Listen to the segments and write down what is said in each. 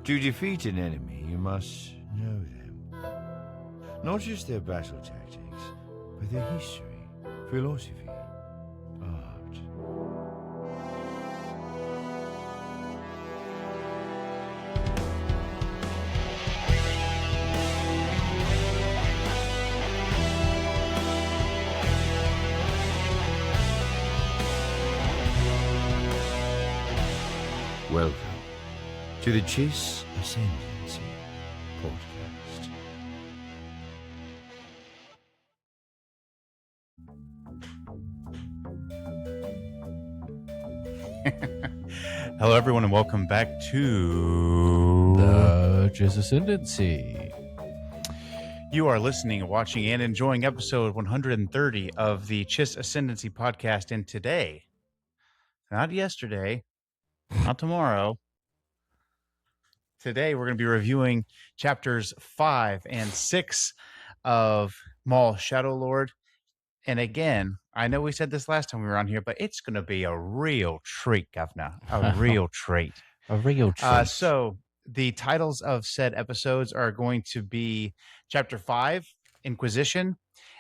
To defeat an enemy, you must know them. Not just their battle tactics, but their history, philosophy, art. Welcome to the Chiss Ascendancy podcast. Hello, everyone, and welcome back to the Chiss Ascendancy. You are listening, watching, and enjoying episode 130 of the Chiss Ascendancy podcast. And today, not yesterday, not tomorrow, today we're going to be reviewing chapters 5 and 6 of Maul, Shadow Lord. And again, I know we said this last time we were on here, but it's going to be a real treat, Governor. A real treat. A real treat. So the titles of said episodes are going to be Chapter 5, Inquisition,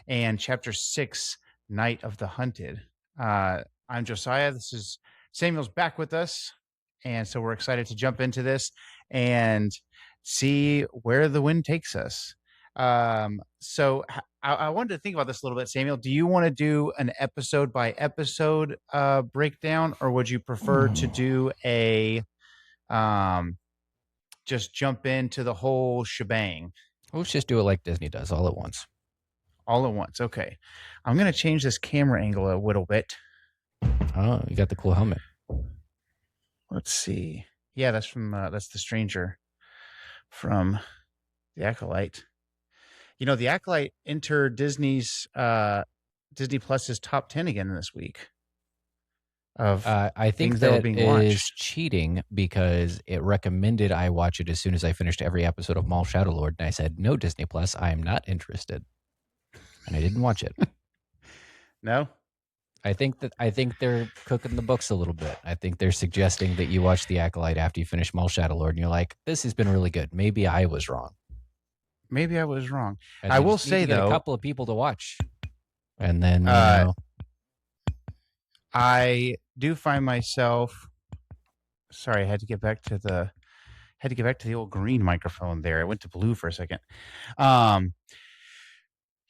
and Chapter 6, Night of the Hunted. I'm Josiah. This is Samuel's back with us. And so we're excited to jump into this and see where the wind takes us. So I wanted to think about this a little bit, Samuel. Do you want to do an episode by episode breakdown, or would you prefer to do a just jump into the whole shebang? Let's just do it like Disney does, all at once. All at once. Okay. I'm going to change this camera angle a little bit. Oh, you got the cool helmet. Let's see. Yeah, that's from that's the stranger from the Acolyte. You know, the Acolyte entered Disney's Disney Plus's top 10 again this week. Of I think that were that being is launched. cheating because it recommended I watch it as soon as I finished every episode of Maul Shadow Lord, and I said, no, Disney Plus, I am not interested. And I didn't watch it. No? I think they're cooking the books a little bit. I think they're suggesting that you watch The Acolyte after you finish Maul Shadow Lord, and you're like, this has been really good. Maybe I was wrong. Maybe I was wrong. And I they will just need say, to get though, a couple of people to watch. And then, I do find myself sorry, I had to get back to the old green microphone there. I went to blue for a second.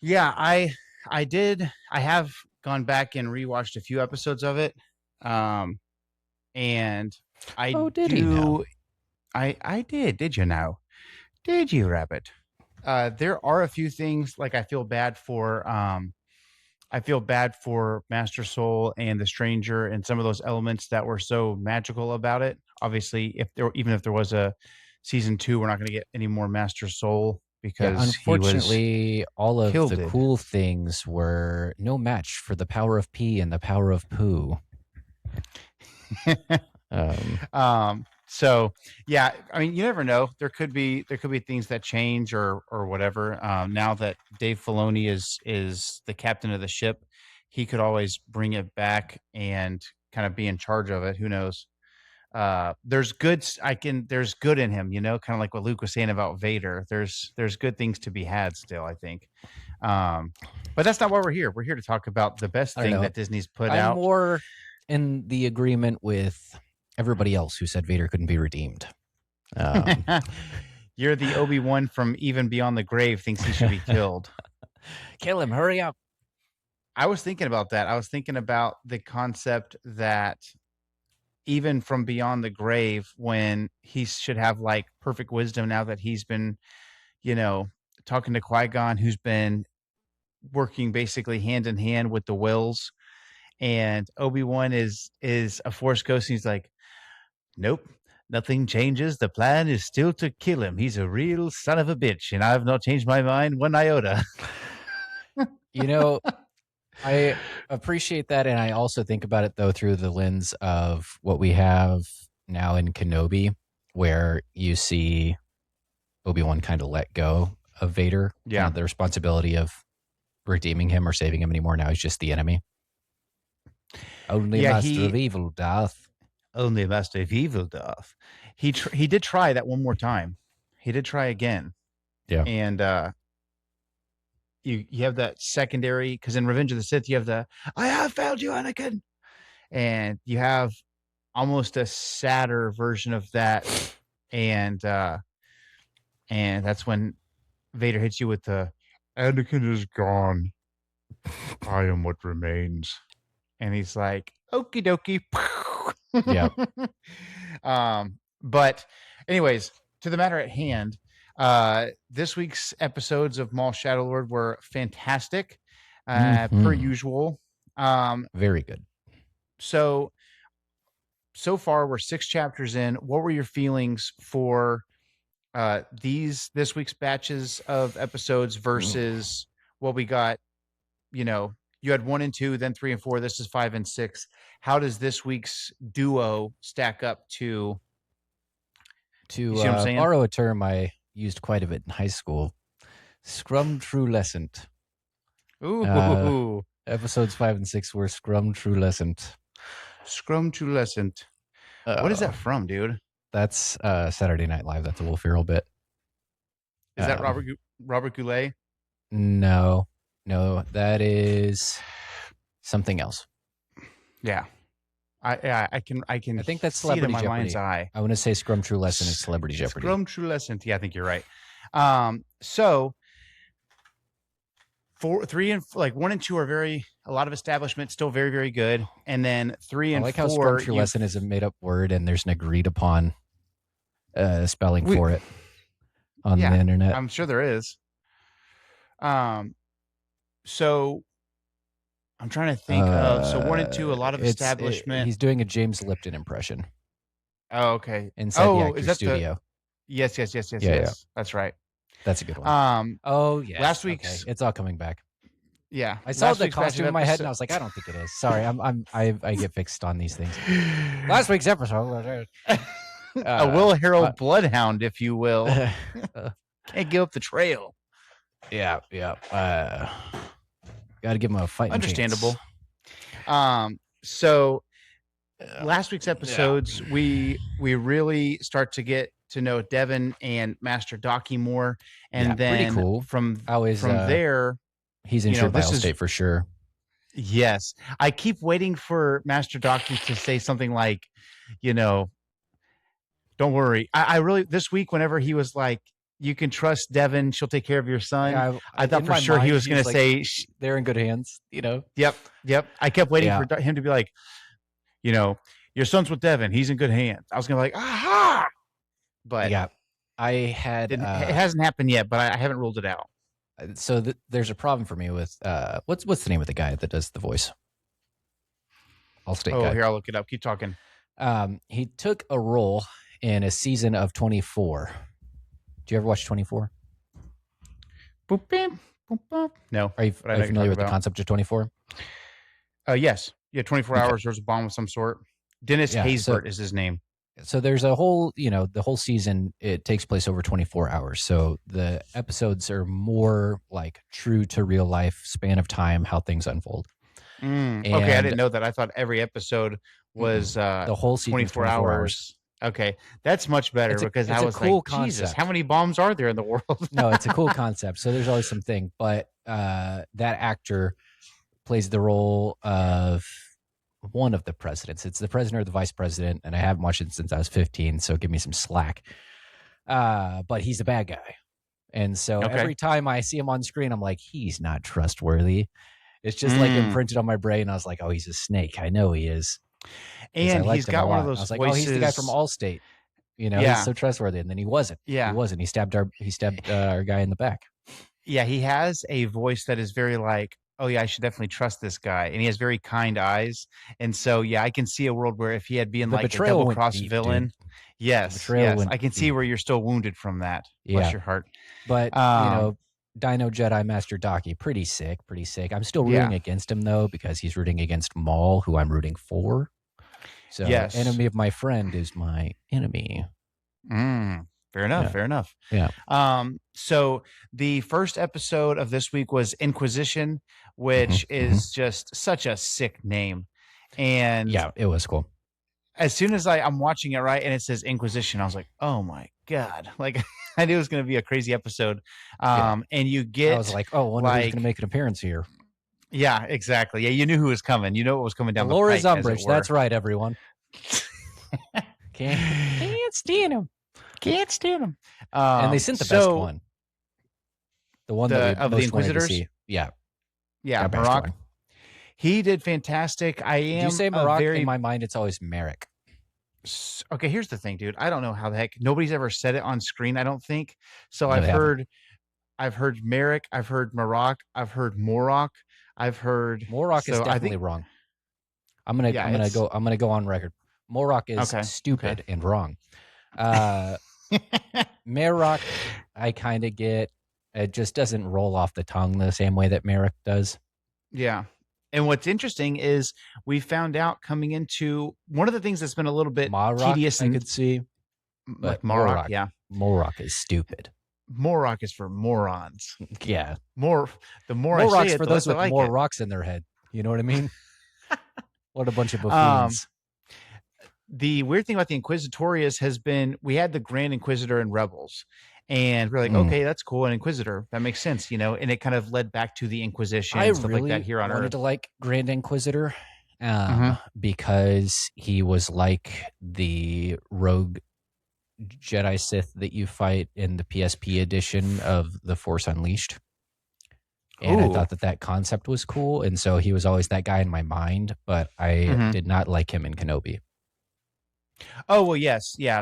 Yeah, I have gone back and rewatched a few episodes of it. And I did he now? I did. Did you know? Did you, Rabbit? There are a few things like I feel bad for Master Soul and the Stranger and some of those elements that were so magical about it. Obviously, even if there was a season 2, we're not going to get any more Master Soul because unfortunately, all of the killed. cool things were no match for the power of P and the power of Pooh. So yeah, I mean, you never know. There could be things that change or whatever. Now that Dave Filoni is the captain of the ship, he could always bring it back and kind of be in charge of it. Who knows? There's good in him, you know, kind of like what Luke was saying about Vader. There's good things to be had still, I think. But that's not why we're here. We're here to talk about the best thing that Disney's put out. I'm more in the agreement with everybody else who said Vader couldn't be redeemed. You're the Obi-Wan from Even Beyond the Grave thinks he should be killed. Kill him, hurry up. I was thinking about that. I was thinking about the concept that even from Beyond the Grave, when he should have like perfect wisdom now that he's been, you know, talking to Qui-Gon, who's been working basically hand in hand with the Wills, and Obi-Wan is a Force ghost, and he's like, nope, nothing changes. The plan is still to kill him. He's a real son of a bitch, and I've not changed my mind one iota. You know, I appreciate that, and I also think about it, though, through the lens of what we have now in Kenobi, where you see Obi-Wan kind of let go of Vader. Yeah. Not the responsibility of redeeming him or saving him anymore. Now he's just the enemy. Only master of evil, Darth. only Master Evildoff. He did try that one more time. He did try again. Yeah. And you have that secondary, because in Revenge of the Sith you have the "I have failed you, Anakin," and you have almost a sadder version of that, and that's when Vader hits you with the "Anakin is gone, I am what remains," and he's like, "Okie dokie." Yeah. But anyways, to the matter at hand, this week's episodes of Maul Shadowlord were fantastic, per usual. Very good. So far we're 6 chapters in. What were your feelings for this week's batches of episodes versus what we got? You know, you had 1 and 2, then 3 and 4. This is 5 and 6. How does this week's duo stack up to? To you see what I'm saying? borrow a term I used quite a bit in high school, scrum-true-lescent. Ooh, Episodes 5 and 6 were scrum-true-lescent. Scrum-true-lescent. What is that from, dude? That's Saturday Night Live. That's a Will Ferrell bit. Is that Robert Goulet? No, that is something else. Yeah. I can. I think that's see it in Celebrity my Jeopardy. mind's eye. I want to say scrum-true-lesson is Celebrity Jeopardy. Scrum-true-lesson. Yeah, I think you're right. So 3 and 1 and 2 are a lot of establishment, still very, very good. And then 3 and 4. I like how scrum-true-lesson is a made-up word and there's an agreed-upon spelling for it on the internet. I'm sure there is. So I'm trying to think of 1 and 2, a lot of establishment. He's doing a James Lipton impression. Oh, okay. Inside the Actors Studio. Yes. Yeah. That's right. That's a good one. Oh yeah. Last week's. Okay. It's all coming back. Yeah. I saw the costume in my head and I was like, I don't think it is. Sorry, I get fixed on these things. Last week's episode. A Will Harrell bloodhound, if you will. Can't give up the trail. Yeah. Got to give him a fight. Understandable. So last week's episodes, we really start to get to know Devin and Master Docky more, and then pretty cool. from there, he's in battle state for sure. Yes, I keep waiting for Master Docky to say something like, "Don't worry." I really, this week, whenever he was like, "You can trust Devin; she'll take care of your son." Yeah, I thought for sure he was going to say, "They're in good hands." Yep. I kept waiting for him to be like, "Your son's with Devin; he's in good hands." I was going to be like, "Aha!" But yeah, I had. It hasn't happened yet, but I haven't ruled it out. So there's a problem for me with what's the name of the guy that does the voice? Allstate guy. Here, I'll look it up. Keep talking. He took a role in a season of 24. Do you ever watch 24? Boop, beep, boop, boop. No. Are you familiar with the concept of 24? Yes. Yeah, 24 hours. There's a bomb of some sort. Dennis Haysbert is his name. So there's a whole, the whole season, it takes place over 24 hours. So the episodes are more like true to real life span of time, how things unfold. Okay, I didn't know that. I thought every episode was the whole season 24 hours. Okay, that's much better because I was cool like, concept. Jesus, how many bombs are there in the world? No, it's a cool concept. So there's always something. But that actor plays the role of one of the presidents. It's the president or the vice president, and I haven't watched it since I was 15, so give me some slack. But he's a bad guy. And so every time I see him on screen, I'm like, he's not trustworthy. It's just like imprinted on my brain. I was like, oh, he's a snake. I know he is. And he's got one of those I was like, voices. oh, he's the guy from Allstate. He's so trustworthy. And then he wasn't. Yeah. He wasn't. He stabbed our guy in the back. Yeah, he has a voice that is very like, oh yeah, I should definitely trust this guy. And he has very kind eyes. And so, yeah, I can see a world where if he had been like a double-cross villain, dude. yes, I can see where you're still wounded from that. Bless your heart. But, Dino Jedi Master Docky, pretty sick. I'm still rooting against him, though, because he's rooting against Maul, who I'm rooting for. So, enemy of my friend is my enemy. Fair enough. Yeah. So the first episode of this week was Inquisition, which is just such a sick name. And yeah, it was cool. as soon as I'm watching it, right, and it says Inquisition, I was like, oh my God. Like I knew it was going to be a crazy episode. And you get, I was like, oh, I wonder who's going to make an appearance here. Yeah, exactly. Yeah, you knew who was coming. You know what was coming down Dolores the pike, Umbridge. That's right, everyone. Can't stand him. Can't stand him. And they sent the best one. The one that we of most the Inquisitors. wanted to see. Yeah. Marok. He did fantastic. Did you say Marok? In my mind, it's always Merrick. Okay, here's the thing, dude. I don't know how the heck nobody's ever said it on screen. I don't think so. No, I've heard Merrick. I've heard Marok. I've heard Morok. I've heard Morok is definitely wrong. I'm gonna go on record. Morok is stupid and wrong. Merrick, I kind of get. It just doesn't roll off the tongue the same way that Merrick does. Yeah. And what's interesting is we found out coming into one of the things that's been a little bit tedious. I could see, but Morok, yeah, Morok is stupid. Morok is for morons. Yeah, the more Morok's I say it, for the those less with I like more it. rocks in their head. You know what I mean? What a bunch of buffoons. The weird thing about the Inquisitorius has been we had the Grand Inquisitor in Rebels. And we're like, okay, that's cool. An Inquisitor. That makes sense, you know? And it kind of led back to the Inquisition and stuff like that here on Earth. I wanted to like Grand Inquisitor because he was like the rogue Jedi Sith that you fight in the PSP edition of The Force Unleashed. And I thought that concept was cool. And so he was always that guy in my mind, but I did not like him in Kenobi. Oh, well, yes. Yeah.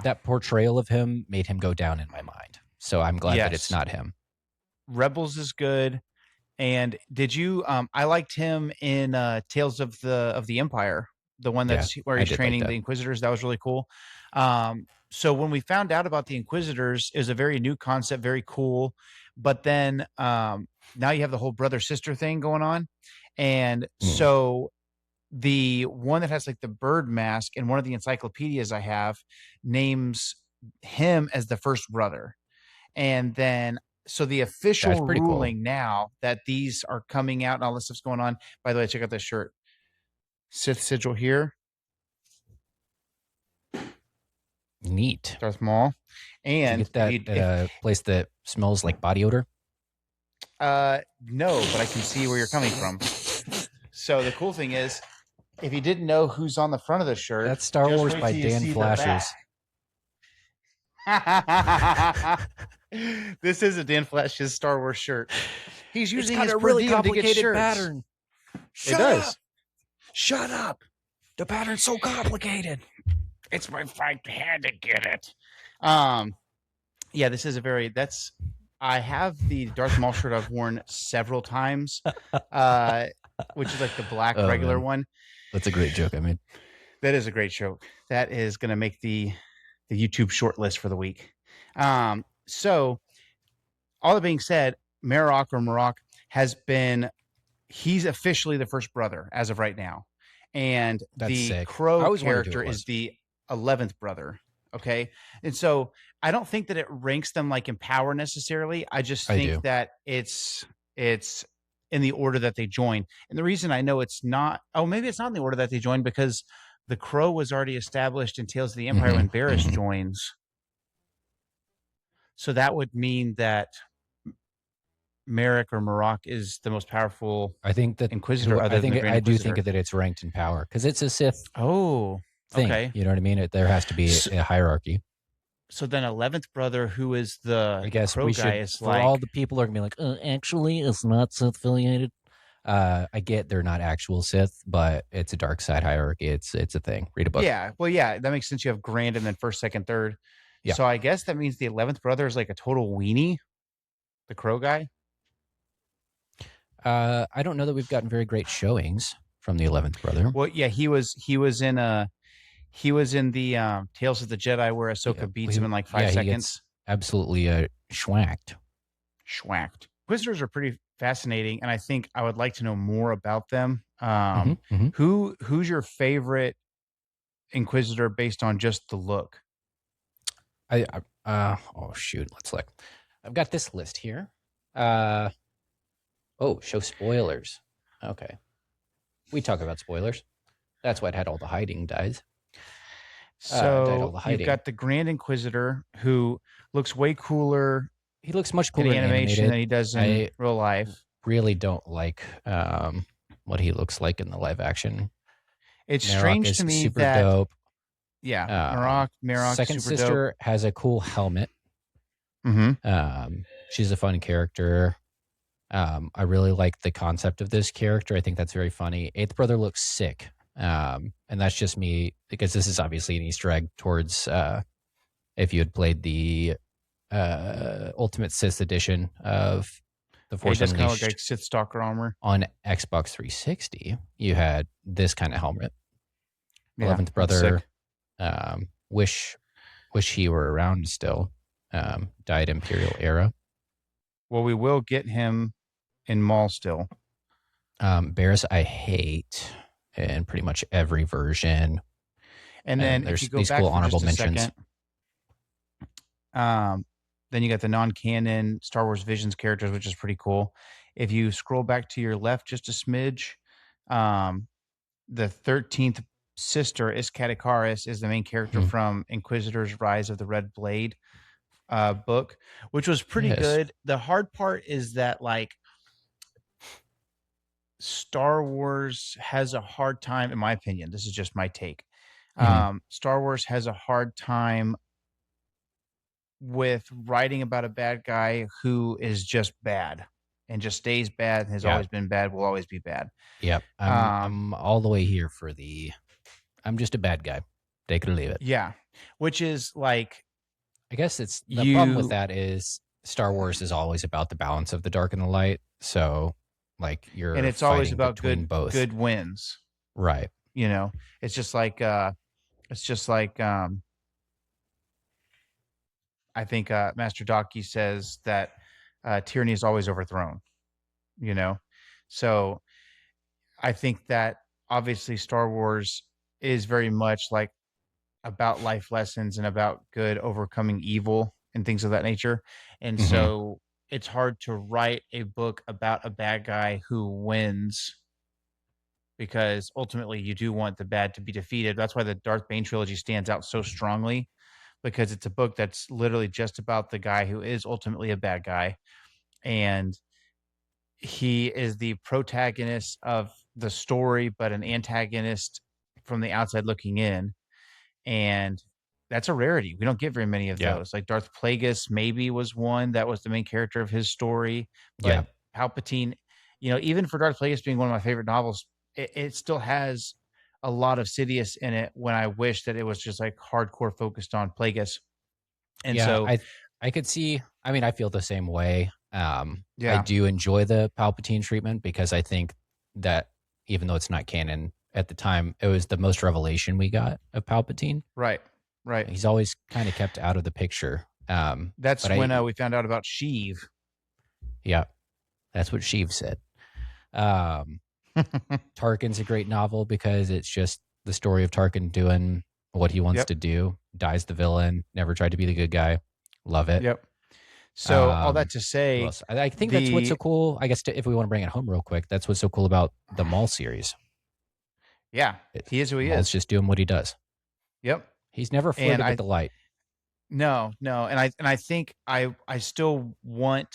That portrayal of him made him go down in my mind. So I'm glad that it's not him. Rebels is good. And did you I liked him in Tales of the Empire, the one that's where he's training the Inquisitors. That was really cool. So when we found out about the Inquisitors, it was a very new concept, very cool. But then now you have the whole brother-sister thing going on. And so the one that has like the bird mask in one of the encyclopedias I have names him as the first brother. And then, so the official ruling now that these are coming out and all this stuff's going on, by the way, check out this shirt. Sith sigil here. Neat. Darth Maul. And you get that place that smells like body odor? No, but I can see where you're coming from. So the cool thing is, if you didn't know who's on the front of the shirt, that's Star Wars by Dan Flashers. This is a Dan Flash's Star Wars shirt. He's using his a really complicated pattern. Shut up. The pattern's so complicated. It's my fight. I had to get it. Yeah, this is I have the Darth Maul shirt I've worn several times, which is like the black regular one. That's a great joke. I mean, that is a great joke. That is going to make the YouTube short list for the week. So all that being said, Marok he's officially the first brother as of right now. And the Crow character is the 11th brother. Okay. And so I don't think that it ranks them like in power necessarily. I just think that it's in the order that they join. And the reason I know it's not, maybe it's not in the order that they join because the Crow was already established in Tales of the Empire when Barriss joins. So that would mean that Merrick or Marok is the most powerful. I think that Inquisitor. I do think that it's ranked in power because it's a Sith. Oh, thing. Okay. You know what I mean? There has to be a hierarchy. So then 11th brother, who is the I guess Crow we guy, should, is for like, all the people are going to be like, actually, it's not Sith affiliated. I get they're not actual Sith, but it's a dark side hierarchy. It's a thing. Read a book. Yeah. Well, yeah, that makes sense. You have Grand and then first, second, third. Yeah. So I guess that means the 11th brother is like a total weenie, the Crow guy. I don't know that we've gotten very great showings from the 11th brother. Well, yeah, he was in the Tales of the Jedi where Ahsoka beats him in like 5 seconds. Absolutely schwacked. Inquisitors are pretty fascinating, and I think I would like to know more about them. Who's your favorite Inquisitor based on just the look? Oh shoot, let's look. I've got this list here. Show spoilers. Okay. we talk about spoilers. That's why it had all the hiding died. Died all So the you've hiding. got the Grand Inquisitor, who looks way cooler He looks much in cooler in animation animated. than he does in I real life. really don't like what he looks like in the live action. It's Marok strange is to me super that dope. Marok, Second super sister has a cool helmet. dope. Mm-hmm. She's a fun character. I really like the concept of this character. I think that's very funny. Eighth brother looks sick. And that's just me, because this is obviously an Easter egg towards if you had played the Ultimate Sith edition of The Force It does kind of Unleashed look like Sith Stalker armor. on Xbox 360, you had this kind of helmet. Yeah, 11th that's brother, sick. wish he were around still. Died Imperial era. Well, we will get him in Maul still. Bears I hate in pretty much every version. And then there's if you go these back cool for honorable just a mentions. second, then you got the non-canon Star Wars Visions characters, which is pretty cool. If you scroll back to your left just a smidge, the 13th sister, Iskatikaris, is the main character from Inquisitor's Rise of the Red Blade book, which was pretty good. The hard part is that, like, Star Wars has a hard time, in my opinion, this is just my take. Star Wars has a hard time with writing about a bad guy who is just bad and just stays bad and has always been bad, will always be bad. Yep. I'm all the way here for I'm just a bad guy. Take it or leave it. Yeah. Which is like, I guess it's the problem with that is Star Wars is always about the balance of the dark and the light. So like and it's always about both. Good wins. Right. You know, it's just like I think Master Doki says that tyranny is always overthrown, you know? So I think that obviously Star Wars is very much like about life lessons and about good overcoming evil and things of that nature. And so it's hard to write a book about a bad guy who wins, because ultimately you do want the bad to be defeated. That's why the Darth Bane trilogy stands out so strongly, because it's a book that's literally just about the guy who is ultimately a bad guy. And he is the protagonist of the story, but an antagonist from the outside looking in. And that's a rarity. We don't get very many of those. Like Darth Plagueis maybe was one that was the main character of his story. But Palpatine, you know, even for Darth Plagueis being one of my favorite novels, it still has a lot of Sidious in it, when I wish that it was just like hardcore focused on Plagueis. And so I could see, I mean, I feel the same way. I Yeah. do enjoy the Palpatine treatment, because I think that even though it's not canon at the time, it was the most revelation we got of Palpatine. Right. He's always kind of kept out of the picture. That's when we found out about Sheev. Yeah, that's what Sheev said. Tarkin's a great novel because it's just the story of Tarkin doing what he wants to do, dies the villain, never tried to be the good guy. Love it. Yep. So all that to say, I think that's what's so cool. I guess if we want to bring it home real quick, that's what's so cool about the Maul series. Yeah, he is who he Maul's is. just doing what he does. Yep. He's never flirted with the light. No. And I think I still want.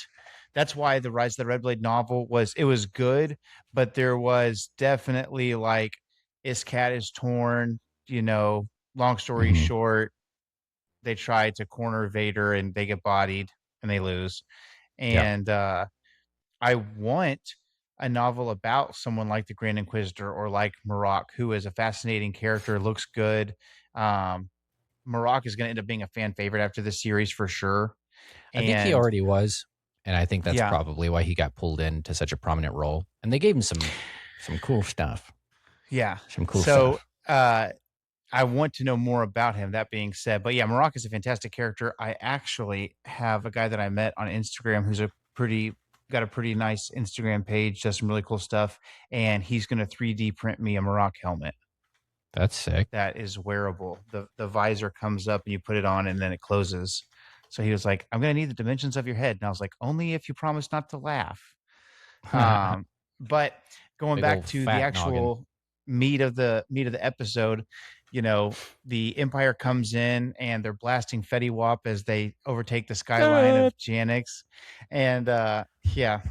That's why the Rise of the Red Blade novel was good, but there was definitely like Iskat is torn. You know, long story short, they try to corner Vader and they get bodied and they lose. And I want a novel about someone like the Grand Inquisitor or like Marok, who is a fascinating character, looks good. Marok is going to end up being a fan favorite after this series for sure. I think he already was, and I think that's probably why he got pulled into such a prominent role. And they gave him some cool stuff. Yeah, some cool stuff. I want to know more about him. That being said, but yeah, Marok is a fantastic character. I actually have a guy that I met on Instagram who's got a pretty nice Instagram page, does some really cool stuff, and he's going to 3D print me a Marok helmet. That's sick. That is wearable. The visor comes up and you put it on and then it closes. So he was like, I'm going to need the dimensions of your head. And I was like, only if you promise not to laugh. But going Big back old to the fat actual meat of the episode, the Empire comes in and they're blasting Fetty Wap as they overtake the skyline of Janix, and yeah,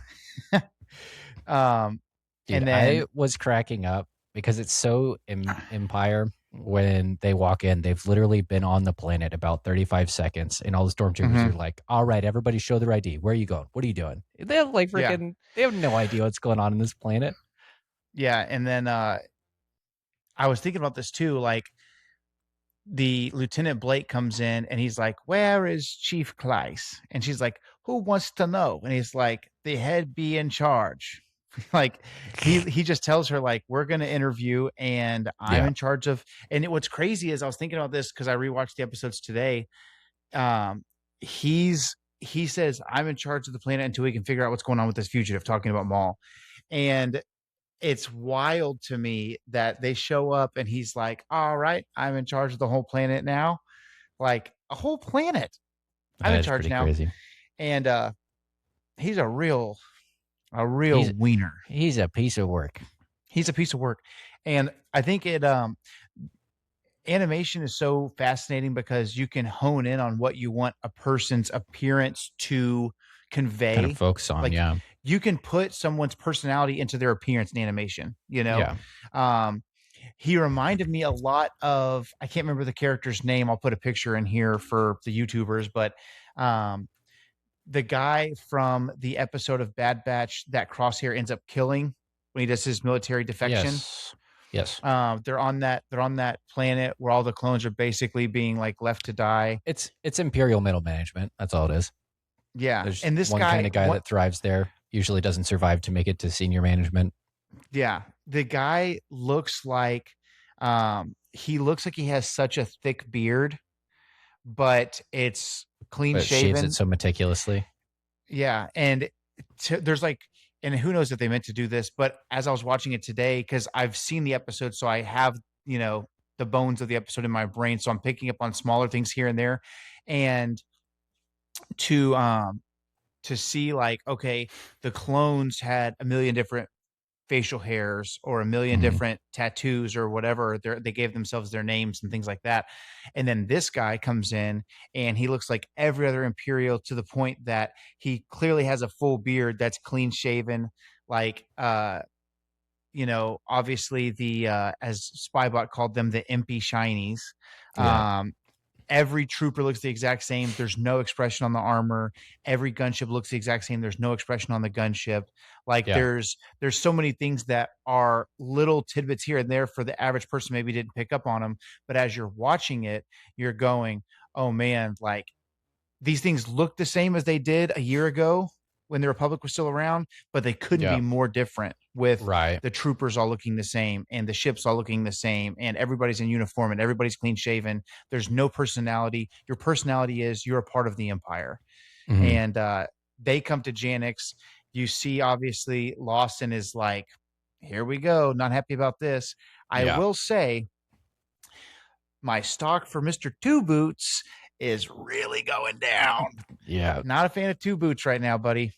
Dude, and then I was cracking up because it's so Empire when they walk in. They've literally been on the planet about 35 seconds, and all the stormtroopers are like, all right, everybody show their ID. Where are you going? What are you doing? They have like Yeah. freaking, they have no idea what's going on in this planet. yeah, and then I was thinking about this too, like the Lieutenant Blake comes in and he's like, "Where is Chief Kleiss?" And she's like, "Who wants to know?" And he's like, "The head be in charge." Like he just tells her like, "We're going to interview and I'm Yeah. in charge of." And what's crazy is I was thinking about this because I rewatched the episodes today. He says, "I'm in charge of the planet until we can figure out what's going on with this fugitive," talking about Maul. And it's wild to me that they show up and he's like, "All right, I'm in charge of the whole planet now." Like a whole planet. I'm in That's charge pretty now. crazy. And he's a real He's- wiener. He's a piece of work. He's a piece of work. And I think animation is so fascinating because you can hone in on what you want a person's appearance to convey. Kind of focus on, like, yeah. You can put someone's personality into their appearance in animation, Yeah. He reminded me a lot of, I can't remember the character's name. I'll put a picture in here for the YouTubers, but the guy from the episode of Bad Batch that Crosshair ends up killing when he does his military defection. Yes. They're on that planet where all the clones are basically being like left to die. It's Imperial middle management. That's all it is. Yeah. There's and this one kind of guy that thrives there, usually doesn't survive to make it to senior management. Yeah. The guy looks like he has such a thick beard, but it's clean shaven. Shaves it so meticulously. Yeah. And there's like, and who knows if they meant to do this, but as I was watching it today, because I've seen the episode, so I have, the bones of the episode in my brain. So I'm picking up on smaller things here and there. And to see like, okay, the clones had a million different facial hairs or a million different tattoos or whatever. They gave themselves their names and things like that. And then this guy comes in and he looks like every other Imperial to the point that he clearly has a full beard that's clean shaven. Like, obviously the, as Spybot called them, the impy shinies. Yeah. Every trooper looks the exact same. There's no expression on the armor. Every gunship looks the exact same. There's no expression on the gunship. Like there's so many things that are little tidbits here and there for the average person maybe didn't pick up on them. But as you're watching it, you're going, oh man, like these things look the same as they did a year ago when the Republic was still around, but they couldn't be more different with the troopers all looking the same and the ships all looking the same and everybody's in uniform and everybody's clean shaven. There's no personality. Your personality is you're a part of the Empire. And they come to Janix. You see, obviously, Lawson is like, here we go. Not happy about this. I will say my stock for Mr. Two Boots is really going down. Yeah. Not a fan of Two Boots right now, buddy.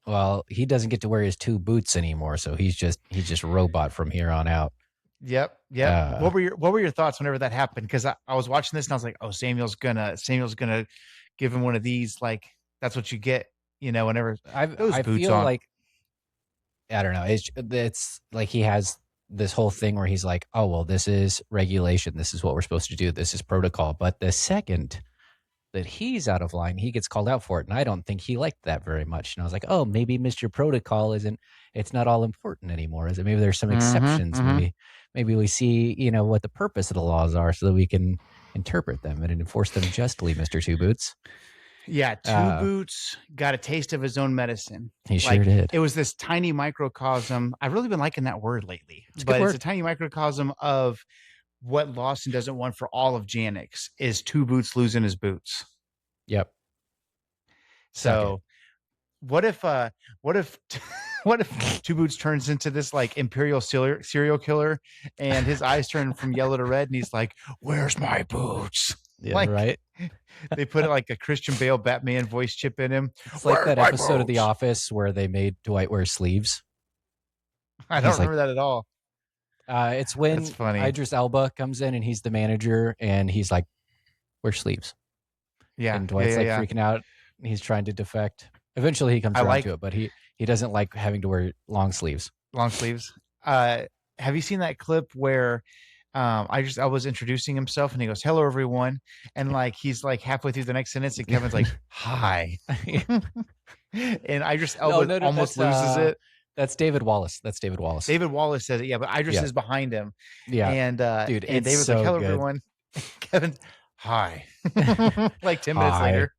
Well, he doesn't get to wear his two boots anymore, so he's just robot from here on out. Yep. What were your thoughts whenever that happened? Because I was watching this and I was like, oh, Samuel's gonna give him one of these. Like that's what you get, whenever I feel on. Like I don't know. It's like he has this whole thing where he's like, oh well, this is regulation. This is what we're supposed to do. This is protocol. But the second that he's out of line, he gets called out for it. And I don't think he liked that very much. And I was like, oh, maybe Mr. Protocol it's not all important anymore. Is it? Maybe there's some exceptions. Maybe we see, what the purpose of the laws are so that we can interpret them and enforce them justly, Mr. Two Boots. Yeah, Two Boots got a taste of his own medicine. He sure did. It was this tiny microcosm. I've really been liking that word lately. It's a tiny microcosm of what Lawson doesn't want for all of Janix is Two Boots losing his boots. Yep. So what if Two Boots turns into this like Imperial serial killer and his eyes turn from yellow to red and he's like, where's my boots? Yeah, right. They put like a Christian Bale Batman voice chip in him. It's like that episode of The Office where they made Dwight wear sleeves. I don't He's like, remember that at all. it's when That's funny. Idris Elba comes in and he's the manager and he's like, wear sleeves. Yeah. And Dwight's yeah. freaking out. He's trying to defect. Eventually he comes I around like- to it, but he doesn't like having to wear long sleeves. Long sleeves. Have you seen that clip where I was introducing himself and he goes, "Hello, everyone," and like he's like halfway through the next sentence and Kevin's like, "Hi," and Idris Elba almost loses it. That's David Wallace. David Wallace says it, yeah, but Idris is behind him. Yeah, and dude, and it's David's so like, "Hello, good. everyone." Kevin, "Hi." Like 10 minutes Hi. later.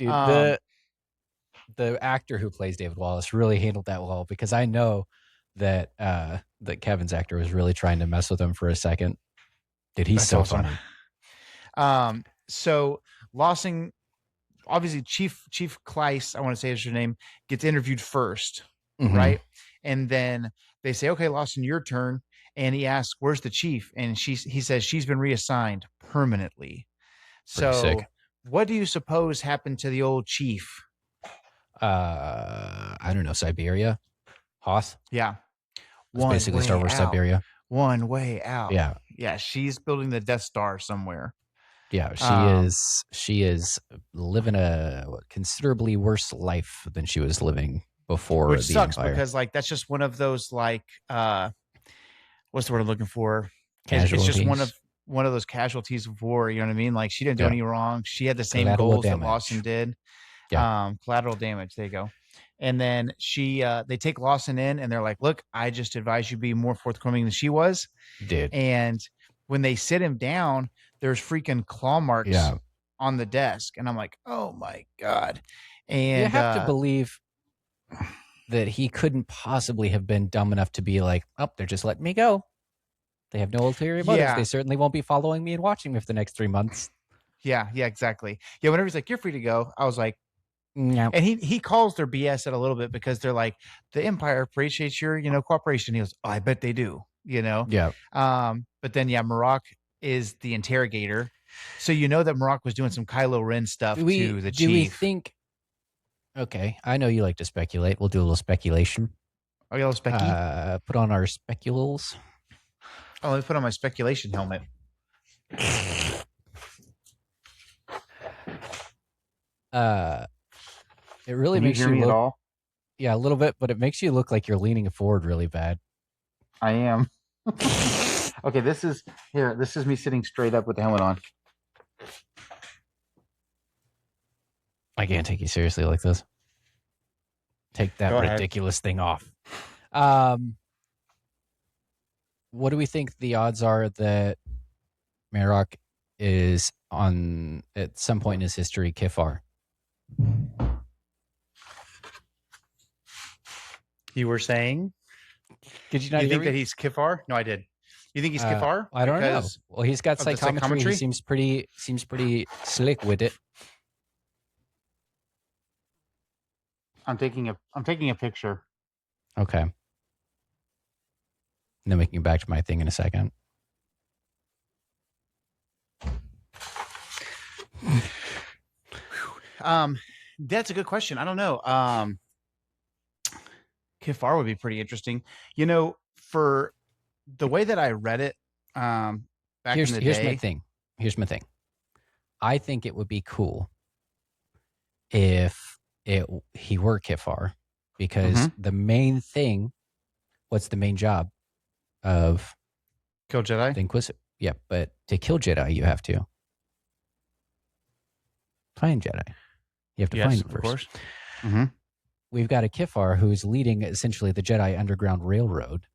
Dude, the actor who plays David Wallace really handled that well, because I know that that Kevin's actor was really trying to mess with him for a second. Dude, he's That's so awesome. funny. So Lawson, obviously Chief Kleiss, I want to say is her name, gets interviewed first, Mhm. right? And then they say, "Okay, Lawson, your turn." And he asks, "Where's the chief?" And he says she's been reassigned permanently. Pretty So sick. what do you suppose happened to the old chief? I don't know, Siberia, Hoth. Yeah. It's basically Star Wars Siberia. One way out. Yeah, Yeah, she's building the Death Star somewhere. yeah. She is living a considerably worse life than she was living before Which the sucks Empire. because like that's just one of those like what's the word I'm looking for? It's just Casualties. one of those casualties of war, you know what I mean? Like she didn't do Yeah. any wrong. She had the same Collateral goals that damage. Lawson did. Yeah. Collateral damage. There you go. And then they take Lawson in and they're like, "Look, I just advise you be more forthcoming than she was." Dude. And when they sit him down, there's freaking claw marks Yeah. on the desk. And I'm like, "Oh my God." And You have to believe that he couldn't possibly have been dumb enough to be like, "Oh, they're just letting me go. They have no ulterior motives. Yeah. They certainly won't be following me and watching me for the next 3 months." Yeah, exactly. Yeah, whenever he's like, "You're free to go," I was like, Yeah. and he calls their BS at a little bit because they're like, "The Empire appreciates your, cooperation." He goes, "Oh, I bet they do," Yeah. But then Marok is the interrogator. So you know that Marok was doing some Kylo Ren stuff to the chief. Do we think? Okay, I know you like to speculate. We'll do a little speculation. Oh, yeah, specky. Put on our specules. Oh, let me put on my speculation helmet. It really Can you makes hear you me look. at all? Yeah, a little bit, but it makes you look like you're leaning forward really bad. I am. Okay, this is me sitting straight up with the helmet on. I can't take you seriously like this. Take that Go ahead. ridiculous thing off. What do we think the odds are that Marok is on, at some point in his history, Kifar? You were saying? Did you not You hear think me? that he's Kifar? No, I did. You think he's Kifar? I don't know. Because Well, he's got of the psychometry. He seems pretty slick with it. I'm taking a picture. Okay. And then we can get back to my thing in a second. That's a good question. I don't know. Kifar would be pretty interesting. For the way that I read it, back in the day. Here's my thing. I think it would be cool if he were Kifar, because the main thing, what's the main job of Kill Jedi? the Inquisitor? Yeah, but to kill Jedi, you have to find Jedi. You have to find them of first. course. Mm-hmm. We've got a Kifar who's leading essentially the Jedi Underground Railroad.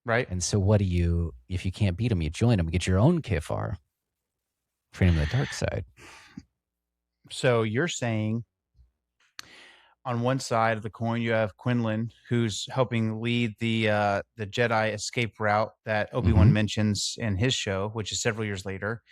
Right. And so what do you, if you can't beat him, you join him, get your own Kifar, train him the dark side. So you're saying on one side of the coin, you have Quinlan, who's helping lead the Jedi escape route that Obi-Wan mentions in his show, which is several years later.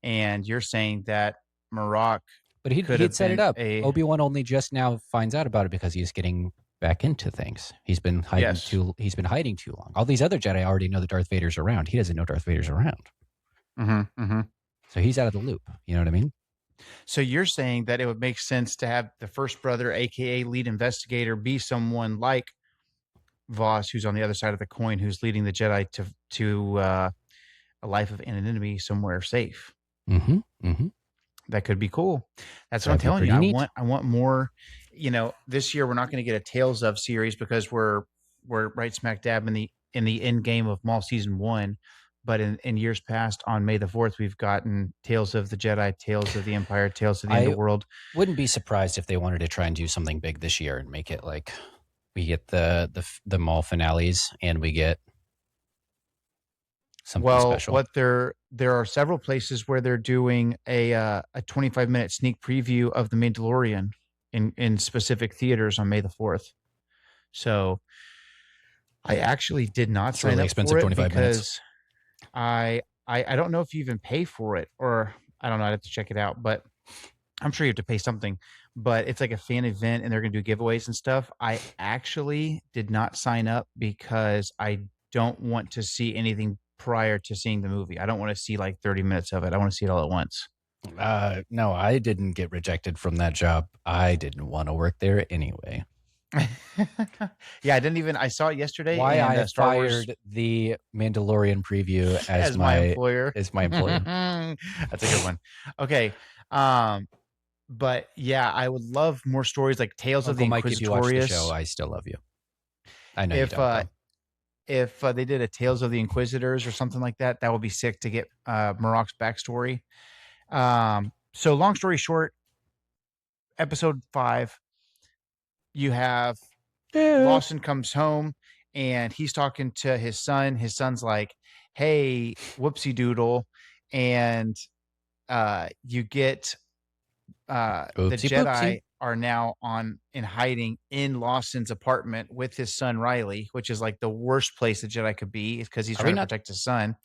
And you're saying that Marok, but he'd set it up. Obi-Wan only just now finds out about it because he's getting back into things. He's been hiding too long. All these other Jedi already know that Darth Vader's around. He doesn't know Darth Vader's around. So he's out of the loop. You know what I mean? So you're saying that it would make sense to have the first brother, aka lead investigator, be someone like Voss, who's on the other side of the coin, who's leading the Jedi to a life of anonymity somewhere safe. Mm-hmm. Mm-hmm. That could be cool. That's what I'm That'd be telling you. pretty neat. I want more. You know, this year we're not going to get a Tales of series because we're right smack dab in the end game of Maul season 1. But in years past, on May the 4th, we've gotten Tales of the Jedi, Tales of the Empire, Tales of the Underworld. Wouldn't be surprised if they wanted to try and do something big this year and make it like we get the Maul finales and we get something special. There are several places where they're doing a 25-minute sneak preview of The Mandalorian in specific theaters on May the 4th. So I actually did not It's sign really up expensive, for it 25 because minutes. I don't know if you even pay for it, or I don't know. I'd have to check it out, but I'm sure you have to pay something. But it's like a fan event and they're going to do giveaways and stuff. I actually did not sign up because I don't want to see anything prior to seeing the movie. I don't want to see like 30 minutes of it. I want to see it all at once. No, I didn't get rejected from that job. I didn't want to work there anyway. Yeah, I saw it yesterday. Why and, I Star Wars fired the Mandalorian preview as my employer. As my employer. That's a good one. Okay. But yeah, I would love more stories like Tales of the Inquisitorious. If you watch the show, I still love you. I know you don't. If they did a Tales of the Inquisitors or something like that, that would be sick to get Marok's backstory. So long story short, episode 5, you have Lawson comes home and he's talking to his son. His son's like, hey, whoopsie doodle. And you get the Jedi are now in hiding in Lawson's apartment with his son Riley, which is like the worst place the Jedi could be because he's trying to protect his son.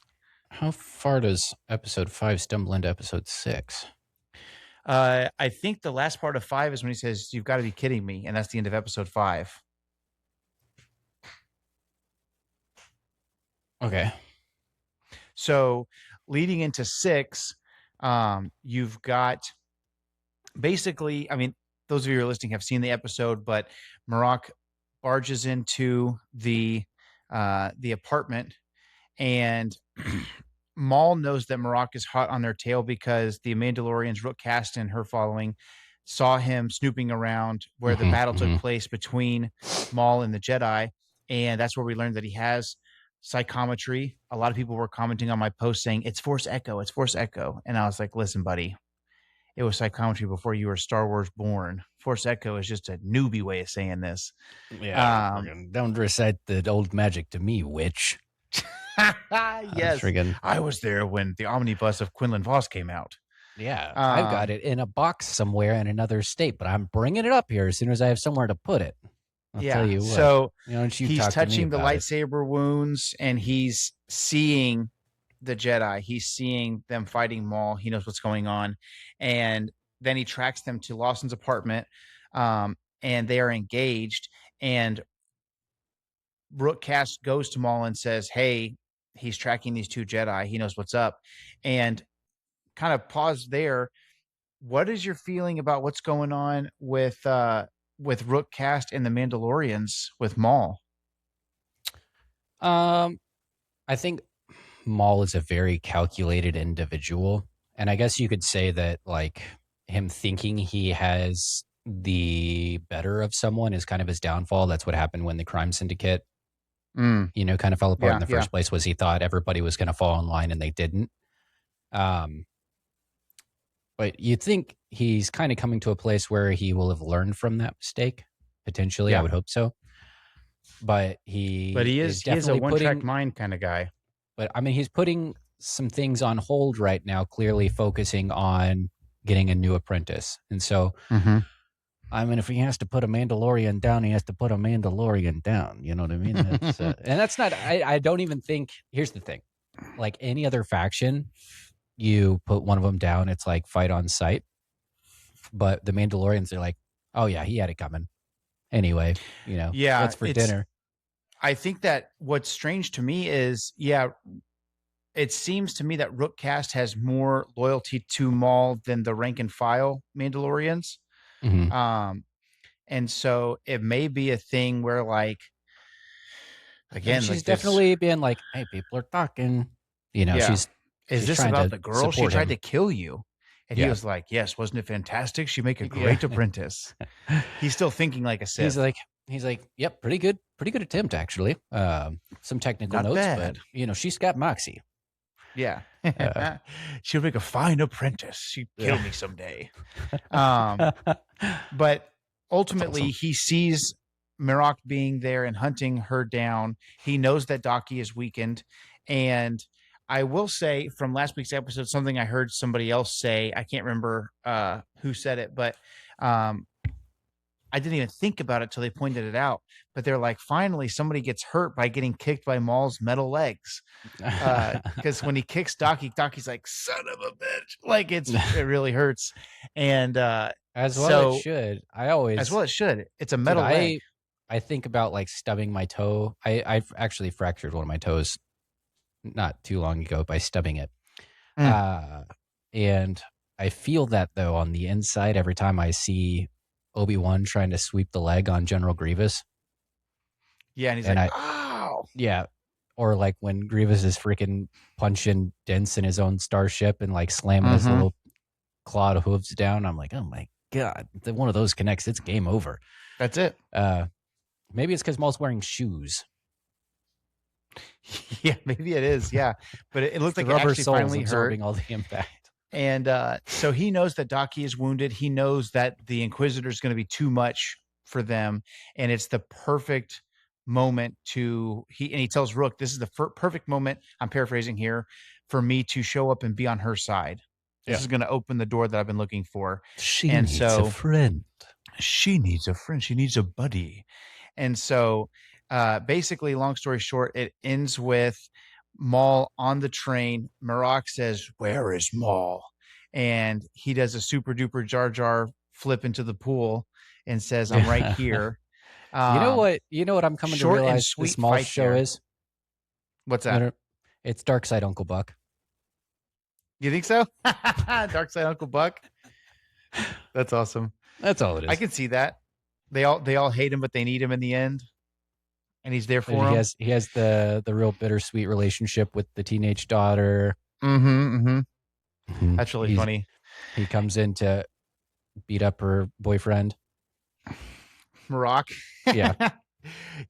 How far does episode 5 stumble into episode 6? I think the last part of 5 is when he says, "You've got to be kidding me," and that's the end of episode 5. Okay. So leading into 6, you've got basically, I mean, those of you who are listening have seen the episode, but Marok barges into the apartment, and Maul knows that Marok is hot on their tail because the Mandalorians, Rook Kast and her following, saw him snooping around where the battle took place between Maul and the Jedi, and that's where we learned that he has psychometry. A lot of people were commenting on my post saying, it's Force Echo, and I was like, listen, buddy, it was psychometry before you were Star Wars born. Force Echo is just a newbie way of saying this. Yeah, don't recite the old magic to me, witch. Yes, I was there when the omnibus of Quinlan Voss came out. Yeah, I've got it in a box somewhere in another state, but I'm bringing it up here as soon as I have somewhere to put it. I'll tell you what. So he's touching the lightsaber wounds, and he's seeing the Jedi. He's seeing them fighting Maul. He knows what's going on, and then he tracks them to Lawson's apartment, and they are engaged. And Rook Kast goes to Maul and says, "Hey, he's tracking these 2 Jedi. He knows what's up." And kind of pause there. What is your feeling about what's going on with Rook Kast and the Mandalorians with Maul? I think Maul is a very calculated individual, and I guess you could say that like him thinking he has the better of someone is kind of his downfall. That's what happened when the crime syndicate kind of fell apart in the first place, was he thought everybody was going to fall in line and they didn't. But you'd think he's kind of coming to a place where he will have learned from that mistake, potentially. I would hope so. But he is a one-track mind kind of guy. But I mean, he's putting some things on hold right now, clearly focusing on getting a new apprentice. And so, I mean, if he has to put a Mandalorian down, he has to put a Mandalorian down. You know what I mean? That's, and that's not, I don't even think, here's the thing. Like any other faction, you put one of them down, it's like fight on sight. But the Mandalorians are like, oh yeah, he had it coming. Anyway, what's for dinner? I think that what's strange to me is, it seems to me that Rook Kast has more loyalty to Maul than the rank and file Mandalorians. And so it may be a thing where like again, she's like this. definitely been like, "Hey, people are talking." You know, Yeah. she's Is this trying about to the girl? She support tried him. to kill you. And he Yeah. was like, yes, wasn't it fantastic? She'd make a Yeah. great apprentice. He's still thinking like a Sith. He's like, "Yep, pretty good attempt actually. Some technical Not notes, bad. but she's got moxie." Yeah. She'll make a fine apprentice. She'd kill me someday. But ultimately, awesome. he sees Marok being there and hunting her down. He knows that Daki is weakened. And I will say from last week's episode, something I heard somebody else say. I can't remember who said it, but I didn't even think about it till they pointed it out. But they're like, finally, somebody gets hurt by getting kicked by Maul's metal legs. Because when he kicks Daki's like, son of a bitch. Like it really hurts. And as well it should. As well it should. It's a metal leg. I think about like stubbing my toe. I've actually fractured one of my toes not too long ago by stubbing it. And I feel that though on the inside every time I see Obi-Wan trying to sweep the leg on General Grievous. Yeah, and he's like, ow. Yeah. Or like when Grievous is freaking punching dents in his own starship and like slamming his little clawed hooves down. I'm like, oh my God. If one of those connects, it's game over. That's it. Maybe it's because Maul's wearing shoes. Yeah, maybe it is. Yeah. But it looked like the rubber it actually finally absorbing hurt. all the impact. And so he knows that Daki is wounded. He knows that the Inquisitor is going to be too much for them. And it's the perfect moment he tells Rook, this is the perfect moment, I'm paraphrasing here, for me to show up and be on her side. This is going to open the door that I've been looking for. She needs a friend. She needs a friend. She needs a buddy. And so basically, long story short, it ends with Maul on the train. Marok says, where is Maul? And he does a super duper Jar Jar flip into the pool and says, I'm right here. You know what I'm coming to realize this Maul show is? What's that? It's Dark Side Uncle Buck. You think so? Dark Side Uncle Buck? That's awesome. That's all it is. I can see that. They all hate him, but they need him in the end. And he's there for him. He has the real bittersweet relationship with the teenage daughter. That's really funny. He comes in to beat up her boyfriend. Marok. Yeah.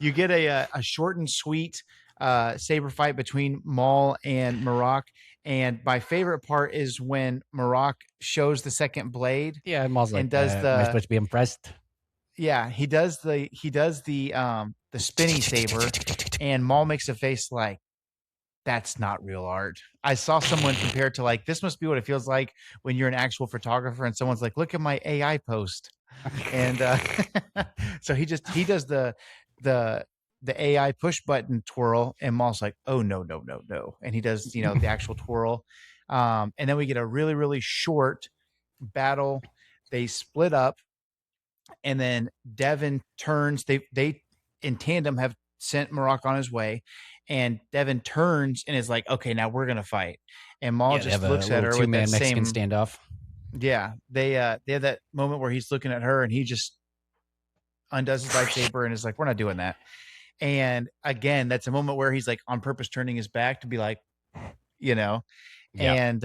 You get a short and sweet saber fight between Maul and Marok. And my favorite part is when Marok shows the second blade. Yeah, and Maul's like, and does am I supposed to be impressed? Yeah, he does the spinning saber, and Maul makes a face like, that's not real art. I saw someone compare it to like, this must be what it feels like when you're an actual photographer and someone's like, look at my AI post. And so he does the AI push button twirl, and Maul's like, oh no. And he does, the actual twirl. And then we get a really, really short battle. They split up. And then Devin turns. They in tandem have sent Marok on his way, and Devin turns and is like, "Okay, now we're gonna fight." And Maul just looks at her with that Mexican same standoff. Yeah, they have that moment where he's looking at her and he just undoes his lightsaber and is like, "We're not doing that." And again, that's a moment where he's like on purpose turning his back to be like, and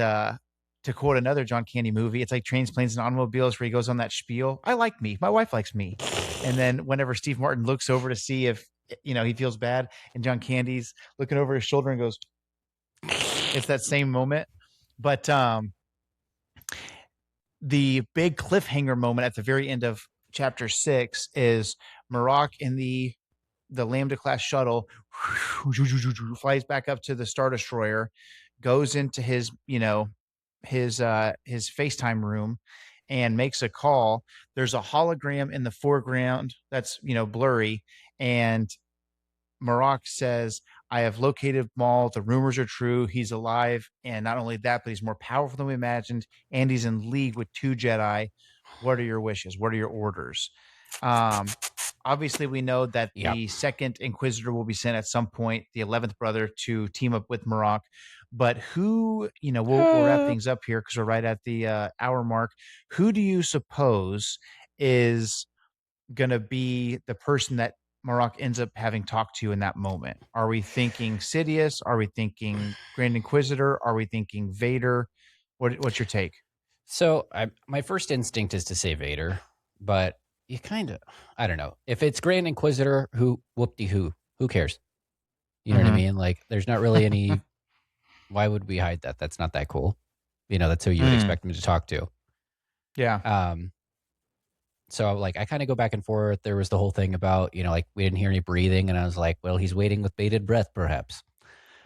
to quote another John Candy movie, it's like Trains, Planes, and Automobiles, where he goes on that spiel. I like me. My wife likes me. And then whenever Steve Martin looks over to see if, he feels bad, and John Candy's looking over his shoulder and goes, it's that same moment. But the big cliffhanger moment at the very end of chapter 6 is Marok in the Lambda class shuttle flies back up to the Star Destroyer, goes into his, his FaceTime room and makes a call. There's a hologram in the foreground that's, blurry. And Marok says, I have located Maul. The rumors are true. He's alive. And not only that, but he's more powerful than we imagined. And he's in league with 2 Jedi. What are your wishes? What are your orders? Obviously, we know that the second Inquisitor will be sent at some point, the 11th brother, to team up with Marok. But who, we'll wrap things up here because we're right at the hour mark. Who do you suppose is going to be the person that Marok ends up having talked to in that moment? Are we thinking Sidious? Are we thinking Grand Inquisitor? Are we thinking Vader? What's your take? So my first instinct is to say Vader, but you kind of, I don't know. If it's Grand Inquisitor, who cares? You know what I mean? Like, there's not really any. Why would we hide that? That's not that cool. That's who you would expect him to talk to. Yeah. So like, I kind of go back and forth. There was the whole thing about, like, we didn't hear any breathing, and I was like, well, he's waiting with bated breath, perhaps.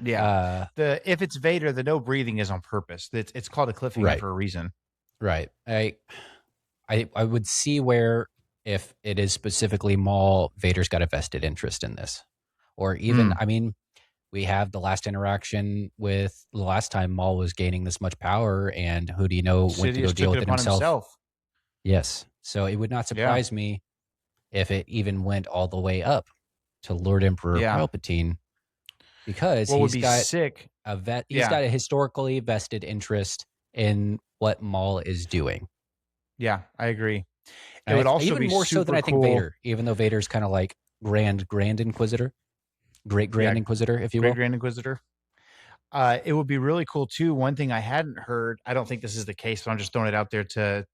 Yeah. If it's Vader, the no breathing is on purpose. It's called a cliffhanger for a reason. Right. I would see where, if it is specifically Maul, Vader's got a vested interest in this. Or even, I mean, we have the last interaction with the last time Maul was gaining this much power, and who do you know went to go deal with it himself? Yes. So it would not surprise me if it even went all the way up to Lord Emperor Palpatine, because he's got he's got a historically vested interest in what Maul is doing. Yeah, I agree. It would also even be more so than I think cool. Vader, even though Vader's kind of like Grand Inquisitor, Great Grand Inquisitor, if you will. Great Grand Inquisitor. It would be really cool too. One thing I hadn't heard, I don't think this is the case, but I'm just throwing it out there to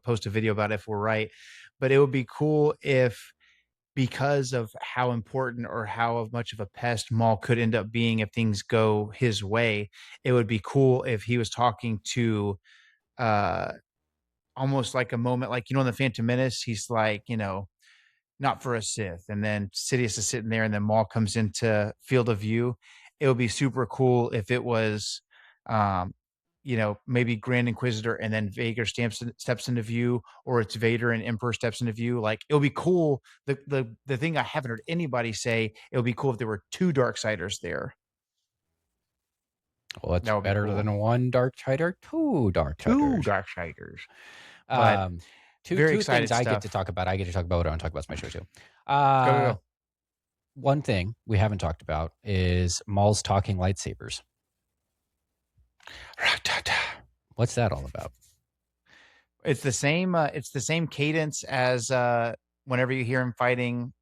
post a video about it if we're right. But it would be cool if, because of how important or how much of a pest Maul could end up being if things go his way, it would be cool if he was talking to almost like a moment, like, in the Phantom Menace, he's like, not for a Sith. And then Sidious is sitting there, and then Maul comes into field of view. It would be super cool if it was, maybe Grand Inquisitor and then Vader steps into view, or it's Vader and Emperor steps into view. Like, it would be cool. The thing I haven't heard anybody say, it would be cool if there were two Darksiders there. Well, it's better than one Darksider, two Darksiders. Two Darksiders. Two things I get to talk about. I get to talk about what I want to talk about. It's my show too. Go. One thing we haven't talked about is Maul's talking lightsabers. What's that all about? It's the same. It's the same cadence as whenever you hear him fighting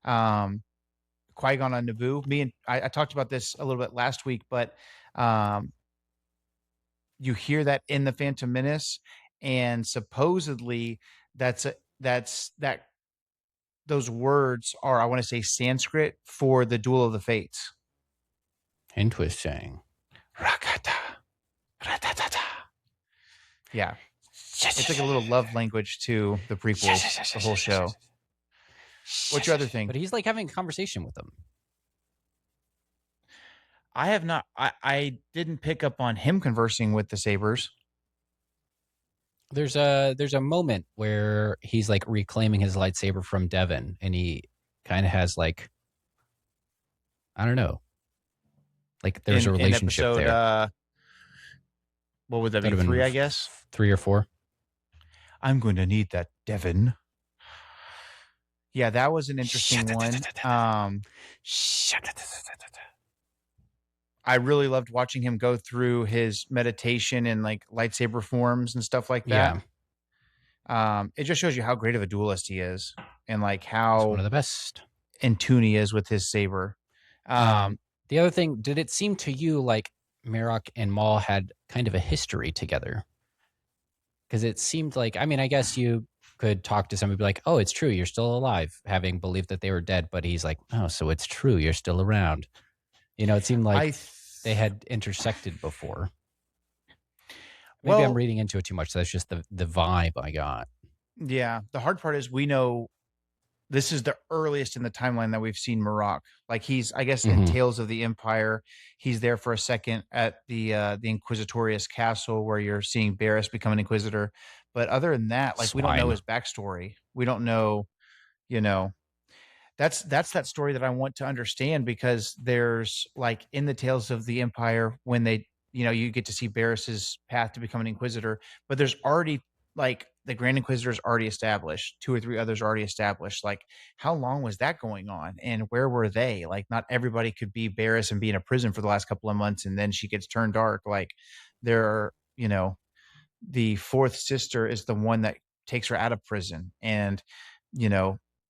Qui-Gon on Naboo. I talked about this a little bit last week, but you hear that in the Phantom Menace, and supposedly those words are, I want to say, Sanskrit for the Duel of the Fates. Interesting. Yeah. It's like a little love language to the prequels, the whole show. What's your other thing? But he's like having a conversation with them. I have not. I didn't pick up on him conversing with the Sabers. There's a moment where he's like reclaiming his lightsaber from Devin, and he kind of has like, I don't know, like there's a relationship in episode, there. What would that be? 3, I guess. 3 or 4. I'm going to need that, Devin. Yeah, that was an interesting one. I really loved watching him go through his meditation and like lightsaber forms and stuff like that. Yeah. It just shows you how great of a duelist he is, and like how one of the best in tune he is with his saber. The other thing, did it seem to you like Marok and Maul had kind of a history together? Because it seemed like, I mean, I guess you could talk to somebody, be like, oh, it's true, you're still alive, having believed that they were dead. But he's like, oh, so it's true, you're still around. It seemed like they had intersected before. Maybe I'm reading into it too much. So that's just the vibe I got. Yeah. The hard part is, we know this is the earliest in the timeline that we've seen Marok. Like, he's, I guess, in Tales of the Empire, he's there for a second at the Inquisitorius Castle, where you're seeing Barriss become an Inquisitor. But other than that, like, we don't know his backstory. We don't know, that's that story that I want to understand, because there's like in the Tales of the Empire, when they, you get to see Barriss's path to become an Inquisitor, but there's already like the Grand Inquisitor is already established, 2 or 3 others already established. Like, how long was that going on, and where were they? Like, not everybody could be Barriss and be in a prison for the last couple of months, and then she gets turned dark. Like, there are, the 4th sister is the one that takes her out of prison, and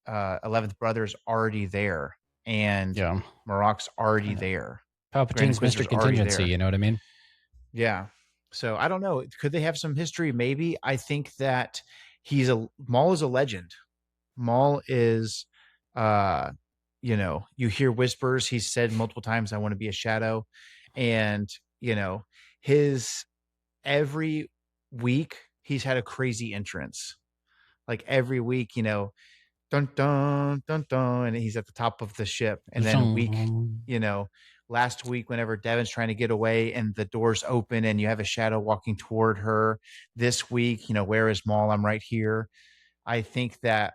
11th brother's already there, and Yeah. Marok's already Kinda. there. Grand Palpatine's Inquisitor's Mr. already Contingency, there. you know what I mean? Yeah. So I don't know. Could they have some history? Maybe. I think that Maul is a legend. Maul is, you know, you hear whispers. He's said multiple times, "I want to be a shadow," and you know, his every week he's had a crazy entrance. Like every week, you know, dun dun dun dun, and he's at the top of the ship. And then you know, last week, whenever Devin's trying to get away and the doors open and you have a shadow walking toward her. This week, you know, where is Maul? I'm right here. I think that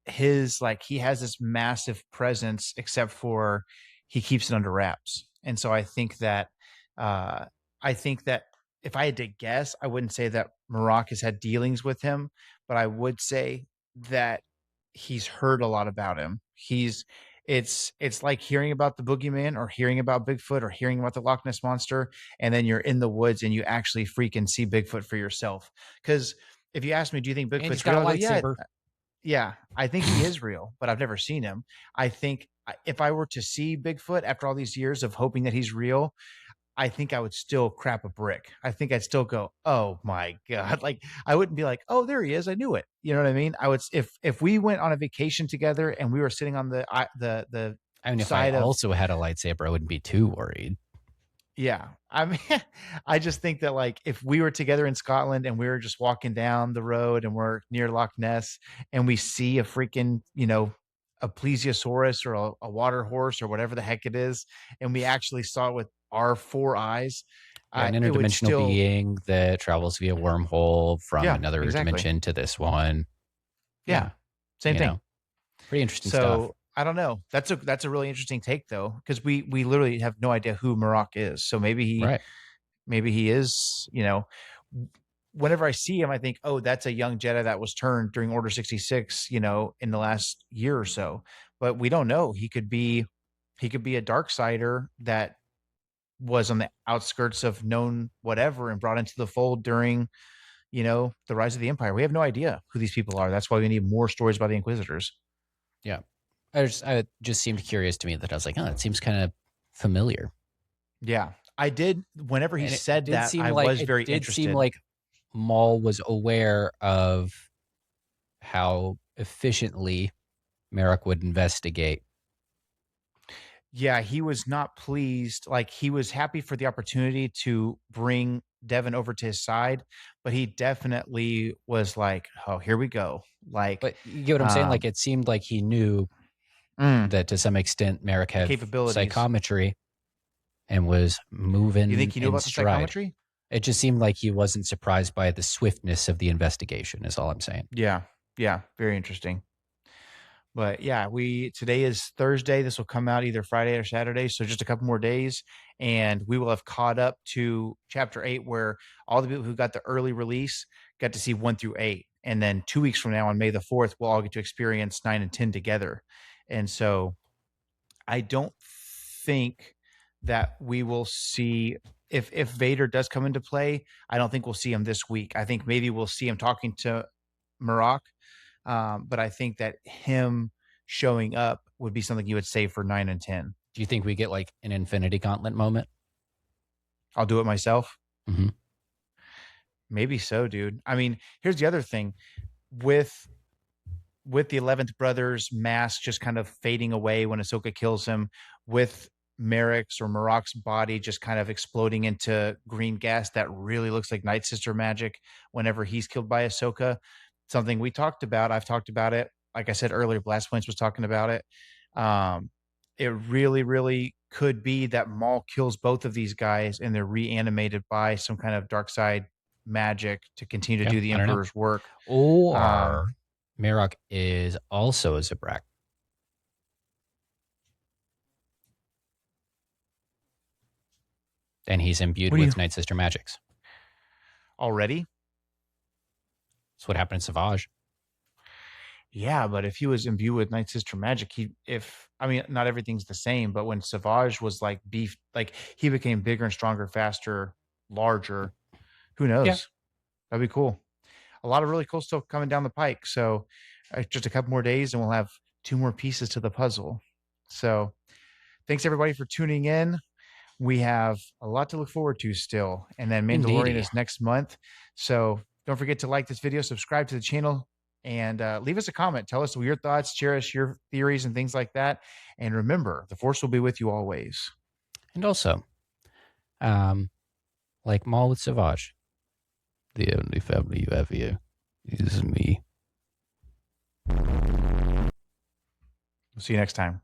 he has this massive presence, except for he keeps it under wraps. And so uh I think that if I had to guess, I wouldn't say that Marok has had dealings with him, but I would say that he's heard a lot about him. It's like hearing about the boogeyman or hearing about Bigfoot or hearing about the Loch Ness monster, and then you're in the woods and you actually freaking see Bigfoot for yourself. Because if you ask me, do you think And he's Bigfoot's got real? a I go, yeah, lightsaber. yeah, I think he is real, but I've never seen him. I think if I were to see Bigfoot after all these years of hoping that he's real, I think I would still crap a brick. I think I'd still go, "Oh my god!" Like I wouldn't be like, "Oh, there he is. I knew it." You know what I mean? I would if we went on a vacation together and we were sitting on the I mean, if I side of also had a lightsaber, I wouldn't be too worried. yeah. I mean, I just think that like if we were together in Scotland and we were just walking down the road and we're near Loch Ness and we see a freaking, you know, a plesiosaurus or a water horse or whatever the heck it is, and we actually saw it with our four eyes, Yeah, an it would interdimensional still, being that travels via wormhole from yeah, another exactly. dimension to this one. Yeah. Yeah, Same you thing. know, pretty interesting stuff. So I don't know. That's a really interesting take though, because we literally have no idea who Marok is. So Right. maybe he is, you know, whenever I see him, I think, oh, that's a young Jedi that was turned during Order 66, you know, in the last year or so. But we don't know. He could be a dark sider that was on the outskirts of known whatever and brought into the fold during, you know, the rise of the Empire. We have no idea who these people are. That's why we need more stories about the Inquisitors. Yeah. I just seemed curious to me that I was like, oh, it seems kind of familiar. Yeah. I did whenever he And it said did that, seem I like was it very did seem interested. like Maul was aware of how efficiently Merrick would investigate. Yeah, he was not pleased. Like he was happy for the opportunity to bring Devin over to his side, but he definitely was like, "Oh, here we go." Like, But you get what I'm saying? Like it seemed like he knew that to some extent Merrick the had capabilities. psychometry and was moving You think he knew in about the stride. psychometry? It just seemed like he wasn't surprised by the swiftness of the investigation, is all I'm saying. Yeah, yeah, very interesting. But yeah, today is Thursday. This will come out either Friday or Saturday, so just a couple more days, and we will have caught up to Chapter 8, where all the people who got the early release got to see 1 through 8, and then 2 weeks from now, on May the 4th, we'll all get to experience 9 and 10 together. And so, I don't think that we will see if Vader does come into play. I don't think we'll see him this week. I think maybe we'll see him talking to Marok, but I think that him showing up would be something you would save for 9 and 10. Do you think we get like an Infinity Gauntlet moment? I'll do it myself. Mm-hmm. Maybe so, dude. I mean, here's the other thing with the 11th brother's mask just kind of fading away when Ahsoka kills him, with Merrick's or Marok's body just kind of exploding into green gas that really looks like Night Sister magic whenever he's killed by Ahsoka. Something we talked about. I've talked about it. Like I said earlier, Blast Points was talking about it. It really, really could be that Maul kills both of these guys and they're reanimated by some kind of dark side magic to continue to do the Emperor's work. Or Marok is also a Zabrak. And he's imbued with Night Sister magics. Already? That's what happened to Savage. Yeah, but if he was imbued with Night Sister magic, not everything's the same, but when Savage was like beef, like he became bigger and stronger, faster, larger, who knows? Yeah. That'd be cool. A lot of really cool stuff coming down the pike. So just a couple more days, and we'll have 2 more pieces to the puzzle. So thanks everybody for tuning in. We have a lot to look forward to still. And then Mandalorian Indeedy. is next month. So don't forget to like this video, subscribe to the channel, and leave us a comment. Tell us your thoughts, share us your theories and things like that. And remember, the Force will be with you always. And also, like Maul with Savage, the only family you have here is me. We'll see you next time.